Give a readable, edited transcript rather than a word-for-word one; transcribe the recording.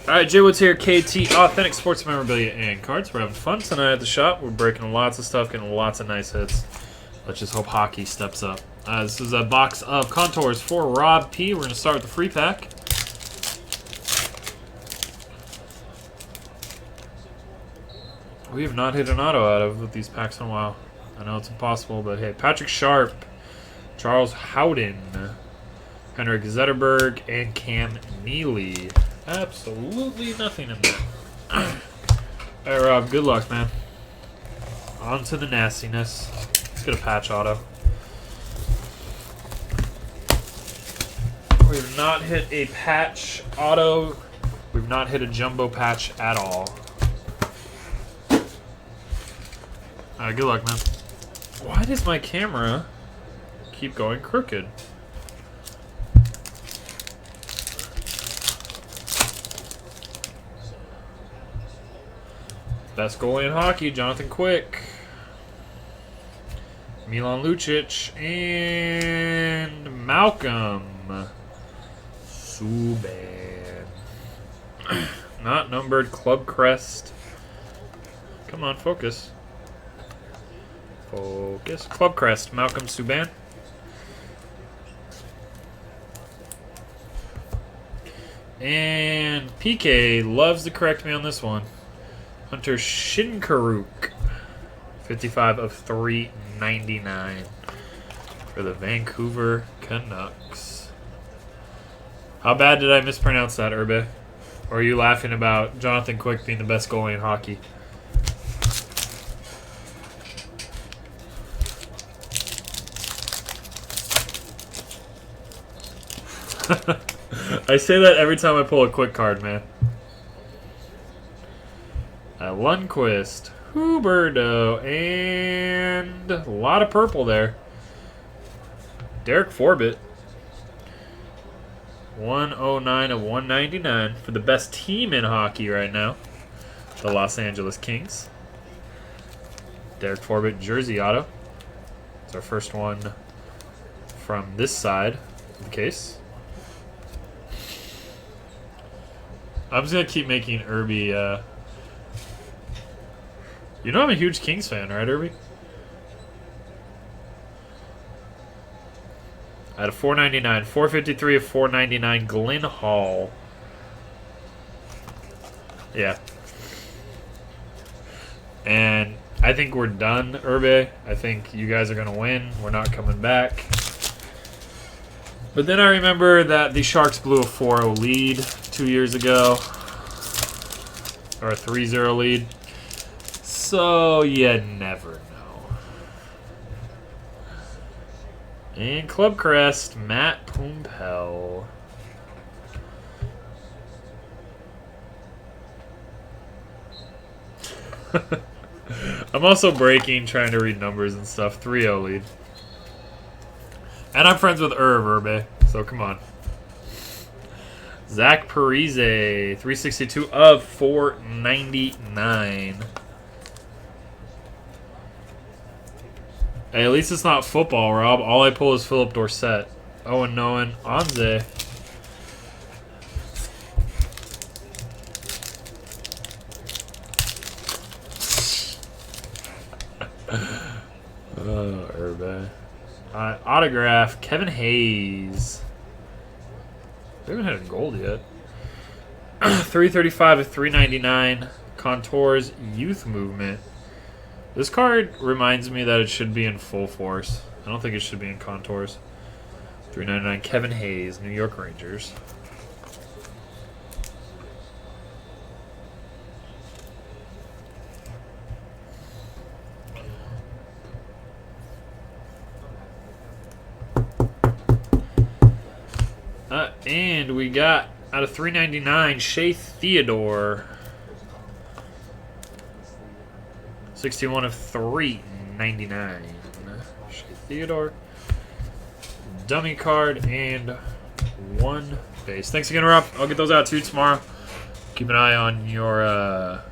All right, Jay Woods here, KTAuthentics Sports Memorabilia and Cards. We're having fun tonight at the shop. We're breaking lots of stuff, getting lots of nice hits. Let's just hope hockey steps up. This is a box of Contours for robp. We're going to start with the free pack. We have not hit an auto out of these packs in a while. I know it's impossible, but hey. Patrick Sharp, Charles Howden, Henrik Zetterberg, and Cam Neely. Absolutely nothing in there. All right, Rob, good luck, man. On to the nastiness. Let's get a patch auto. We have not hit a patch auto. We've not hit a jumbo patch at all. All right, good luck, man. Why does my camera keep going crooked? Best goalie in hockey, Jonathan Quick. Milan Lucic. And Malcolm Subban. Not numbered, club crest. Come on, focus. Focus. Club crest, Malcolm Subban. And PK loves to correct me on this one. Hunter Shinkaruk, 55 of 399 for the Vancouver Canucks. How bad did I mispronounce that, Urbe? Or are you laughing about Jonathan Quick being the best goalie in hockey? I say that every time I pull a Quick card, man. Lundqvist, Huberdeau, and a lot of purple there. Derek Forbett, 109 of 199 for the best team in hockey right now, the Los Angeles Kings. Derek Forbett, jersey auto. It's our first one from this side of the case. I'm just going to keep making Irby... You know I'm a huge Kings fan, right, Irby? Out of 499, 453 of 499, Glenn Hall. Yeah. And I think we're done, Irby. I think you guys are going to win. We're not coming back. But then I remember that the Sharks blew a 4-0 lead 2 years ago. Or a 3-0 lead. So you never know. And Club Crest, Matt Pumpel. I'm also breaking, trying to read numbers and stuff. 3-0 lead. And I'm friends with Urbe, so come on. Zach Parise, 362 of 499. Hey, at least it's not football, Rob. All I pull is Philip Dorsett. Owen Noen, Anze. Oh, Urbe. Autograph, Kevin Hayes. We haven't had a gold yet. 335 of 399. Contours, Youth Movement. This card reminds me that it should be in full force. I don't think it should be in Contours. 399, Kevin Hayes, New York Rangers. And we got, out of 399, Shea Theodore. 61 of 399. Shea Theodore. Dummy card and one base. Thanks again, Rob. I'll get those out to you tomorrow. Keep an eye on your